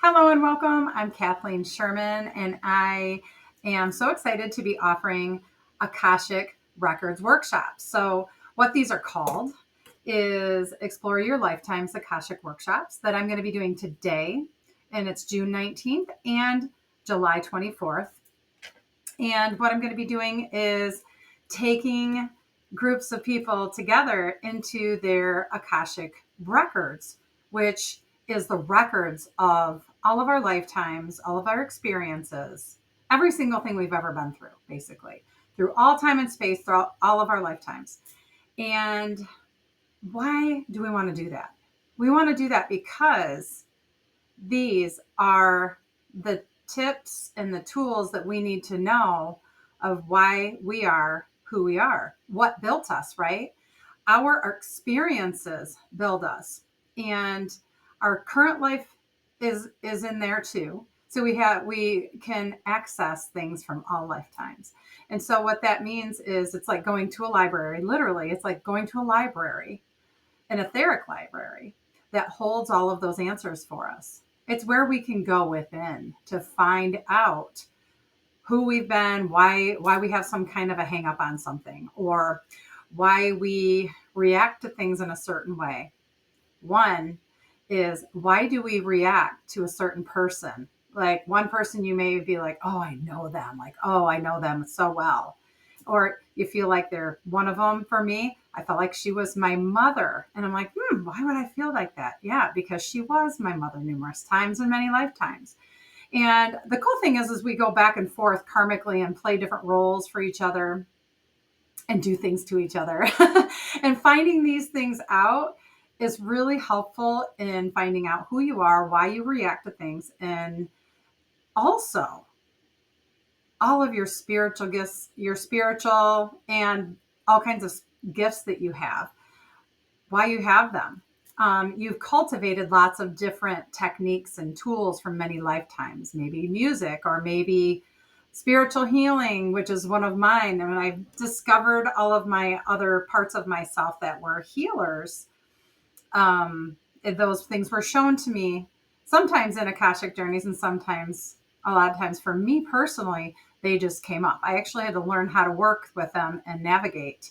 Hello and welcome. I'm Kathleen Sherman, and I am so excited to be offering Akashic Records workshops. So, what these are called is Explore Your Lifetime's Akashic workshops that I'm going to be doing today, and it's June 19th and July 24th. And what I'm going to be doing is taking groups of people together into their Akashic records, which is the records of all of our lifetimes, all of our experiences, every single thing we've ever been through, basically, through all time and space, throughout all of our lifetimes. And why do we want to do that? We want to do that because these are the tips and the tools that we need to know of why we are who we are, what built us, right? Our experiences build us, and our current life is in there too. So we can access things from all lifetimes. And so what that means is it's like going to a library. Literally, it's like going to a library, an etheric library that holds all of those answers for us. It's where we can go within to find out who we've been, why we have some kind of a hang up on something, or why we react to things in a certain way. One is, why do we react to a certain person? Like one person, you may be like, oh, I know them. Like, oh, I know them so well. Or you feel like they're one of them. For me, I felt like she was my mother. And I'm like, why would I feel like that? Yeah, because she was my mother numerous times in many lifetimes. And the cool thing is we go back and forth karmically and play different roles for each other and do things to each other. And finding these things out is really helpful in finding out who you are, why you react to things, and also all of your spiritual gifts, your spiritual and all kinds of gifts that you have, why you have them. You've cultivated lots of different techniques and tools from many lifetimes, maybe music or maybe spiritual healing, which is one of mine. And I discovered all of my other parts of myself that were healers. Those things were shown to me sometimes in Akashic journeys, and sometimes, a lot of times for me personally, they just came up. I actually had to learn how to work with them and navigate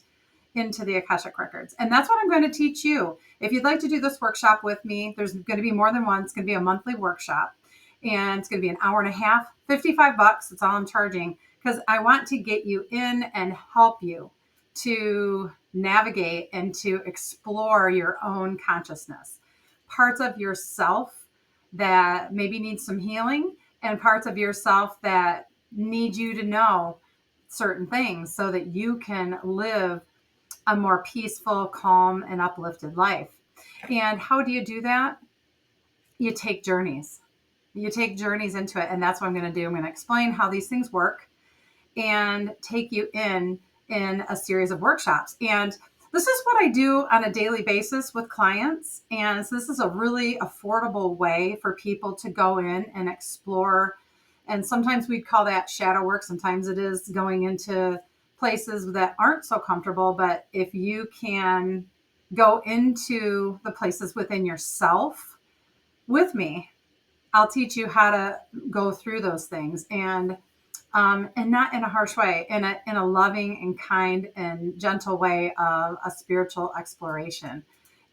into the Akashic records. And that's what I'm going to teach you. If you'd like to do this workshop with me, there's going to be more than one. It's going to be a monthly workshop, and it's going to be an hour and a half, $55. That's all I'm charging, because I want to get you in and help you to navigate and to explore your own consciousness, parts of yourself that maybe need some healing, and parts of yourself that need you to know certain things so that you can live a more peaceful, calm, and uplifted life. And how do you do that? You take journeys. You take journeys into it. And that's what I'm going to do. I'm going to explain how these things work and take you in a series of workshops. And this is what I do on a daily basis with clients. And so this is a really affordable way for people to go in and explore. And sometimes we'd call that shadow work. Sometimes it is going into places that aren't so comfortable. But if you can go into the places within yourself with me, I'll teach you how to go through those things, and not in a harsh way, in a loving and kind and gentle way of a spiritual exploration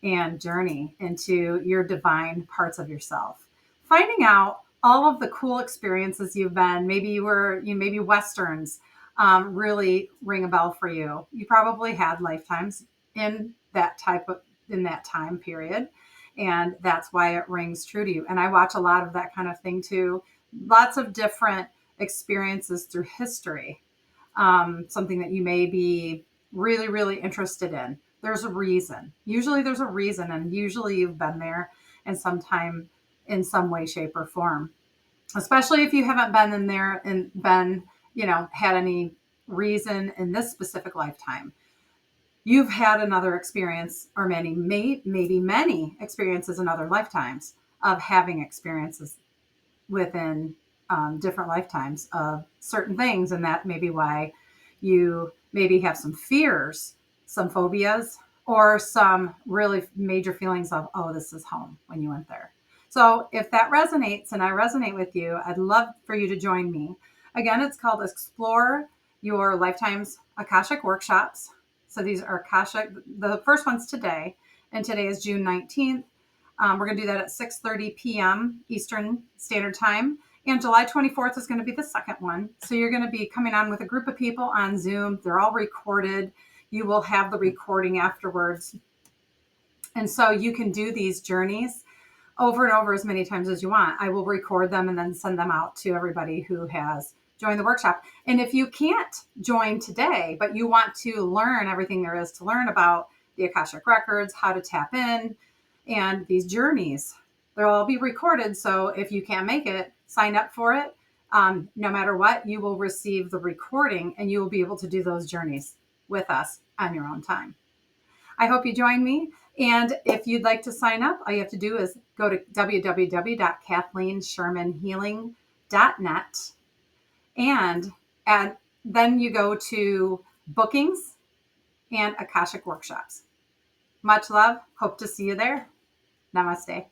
and journey into your divine parts of yourself. Finding out all of the cool experiences you've been. Maybe Westerns really ring a bell for you. You probably had lifetimes in that time period, and that's why it rings true to you. And I watch a lot of that kind of thing too. Lots of different experiences through history, something that you may be really, really interested in. There's a reason. Usually there's a reason, and usually you've been there in some time, in some way, shape, or form. Especially if you haven't been in there and had any reason in this specific lifetime. You've had another experience, or maybe many experiences in other lifetimes of having experiences within different lifetimes of certain things. And that may be why you maybe have some fears, some phobias, or some really major feelings of, oh, this is home when you went there. So if that resonates and I resonate with you, I'd love for you to join me. Again, it's called Explore Your Lifetime's Akashic Workshops. So these are Akashic. The first one's today, and today is June 19th. We're going to do that at 6:30 p.m. Eastern Standard Time. And July 24th is going to be the second one. So you're going to be coming on with a group of people on Zoom. They're all recorded. You will have the recording afterwards. And so you can do these journeys over and over as many times as you want. I will record them and then send them out to everybody who has joined the workshop. And if you can't join today, but you want to learn everything there is to learn about the Akashic Records, how to tap in, and these journeys, they'll all be recorded. So if you can't make it, sign up for it. No matter what, you will receive the recording and you will be able to do those journeys with us on your own time. I hope you join me. And if you'd like to sign up, all you have to do is go to www.kathleenshermanhealing.net and then you go to bookings and Akashic workshops. Much love. Hope to see you there. Namaste.